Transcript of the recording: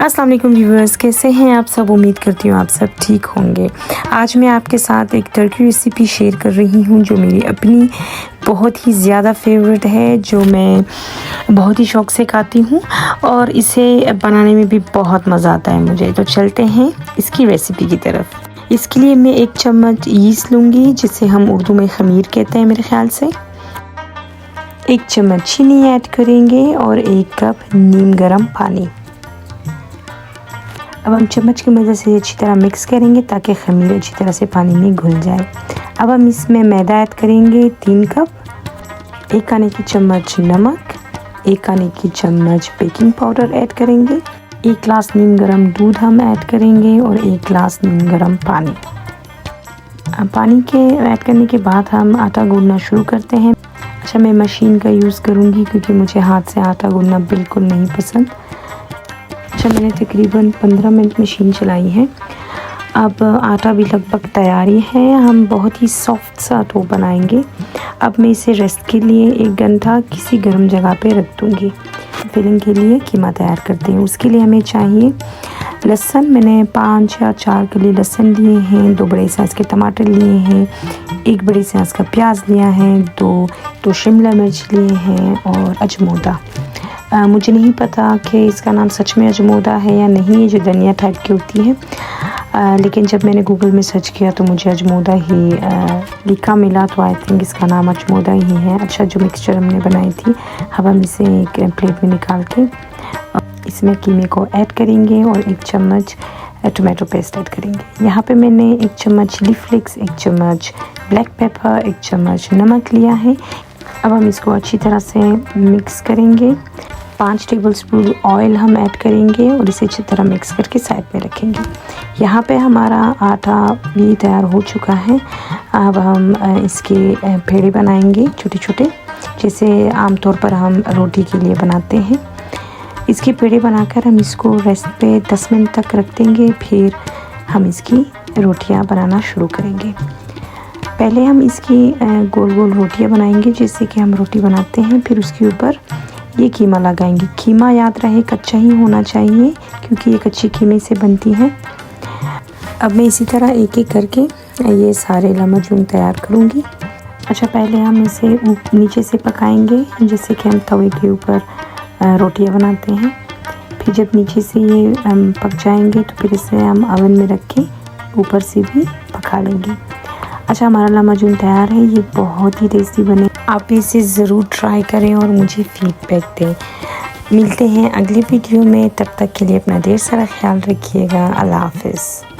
अस्सलाम वालेकुम व्यूअर्स, कैसे हैं आप सब। उम्मीद करती हूँ आप सब ठीक होंगे। आज मैं आपके साथ एक टर्की रेसिपी शेयर कर रही हूँ जो मेरी अपनी बहुत ही ज़्यादा फेवरेट है, जो मैं बहुत ही शौक़ से खाती हूँ और इसे बनाने में भी बहुत मज़ा आता है मुझे। तो चलते हैं इसकी रेसिपी की तरफ। इसके लिए मैं 1 चम्मच यीस्ट लूँगी, जिसे हम उर्दू में ख़मीर कहते हैं मेरे ख़्याल से। 1 चम्मच चीनी ऐड करेंगे और 1 कप नीम गर्म पानी। अब हम चम्मच की मदद से अच्छी तरह मिक्स करेंगे ताकि ख़मीर अच्छी तरह से पानी में घुल जाए। अब हम इसमें मैदा ऐड करेंगे 3 कप, 1 खाने की चम्मच नमक, 1 खाने की चम्मच बेकिंग पाउडर ऐड करेंगे, 1 गिलास नीम गर्म दूध हम ऐड करेंगे और 1 गिलास नीम गर्म पानी। पानी के ऐड करने के बाद हम आटा गूंदना शुरू करते हैं। अच्छा, मैं मशीन का यूज़ करूँगी क्योंकि मुझे हाथ से आटा गूंदना बिल्कुल नहीं पसंद। अच्छा, मैंने तकरीबन 15 मिनट मशीन चलाई है। अब आटा भी लगभग तैयारी है। हम बहुत ही सॉफ्ट सा डो बनाएंगे। अब मैं इसे रेस्ट के लिए 1 घंटा किसी गर्म जगह पे रख दूँगी। फिलिंग के लिए कीमा तैयार करते हैं। उसके लिए हमें चाहिए लहसुन। मैंने 5 या 4 कली लहसुन लिए हैं, 2 बड़े साइज़ के टमाटर लिए हैं, 1 बड़े साइज़ का प्याज लिया है, 2 शिमला मिर्च लिए हैं और अजमोदा। मुझे नहीं पता कि इसका नाम सच में अजमोदा है या नहीं, जो धनिया टाइप की होती है, लेकिन जब मैंने गूगल में सर्च किया तो मुझे अजमोदा ही लिखा मिला, तो आई थिंक इसका नाम अजमोदा ही है। अच्छा, जो मिक्सचर हमने बनाई थी, अब हम इसे एक प्लेट में निकाल के इसमें कीमे को ऐड करेंगे और 1 चम्मच टोमेटो पेस्ट ऐड करेंगे। यहाँ पे मैंने 1 चम्मच चिली फ्लेक्स, 1 चम्मच ब्लैक पेपर, 1 चम्मच नमक लिया है। अब हम इसको अच्छी तरह से मिक्स करेंगे। 5 टेबलस्पून ऑयल हम ऐड करेंगे और इसे अच्छी तरह मिक्स करके साइड में रखेंगे। यहाँ पे हमारा आटा भी तैयार हो चुका है। अब हम इसके पेड़े बनाएंगे छोटे छोटे, जैसे आमतौर पर हम रोटी के लिए बनाते हैं। इसके पेड़े बनाकर हम इसको रेस्ट पे 10 मिनट तक रख देंगे। फिर हम इसकी रोटियाँ बनाना शुरू करेंगे। पहले हम इसकी गोल गोल रोटियाँ बनाएंगे जैसे कि हम रोटी बनाते हैं, फिर उसके ऊपर ये कीमा लगाएंगे। कीमा याद रहे कच्चा ही होना चाहिए क्योंकि ये कच्ची कीमे से बनती है। अब मैं इसी तरह एक एक करके ये सारे लमजून तैयार करूँगी। अच्छा, पहले हम इसे नीचे से पकाएंगे जैसे कि हम तवे के ऊपर रोटियां बनाते हैं। फिर जब नीचे से ये पक जाएंगे तो फिर इसे हम ओवन में रख के ऊपर से भी पका लेंगे। अच्छा, हमारा लमजून तैयार है। ये बहुत ही टेस्टी बने। आप इसे ज़रूर ट्राई करें और मुझे फीडबैक दें। मिलते हैं अगली वीडियो में, तब तक के लिए अपना ढेर सारा ख्याल रखिएगा। अल्लाह हाफ़िज़।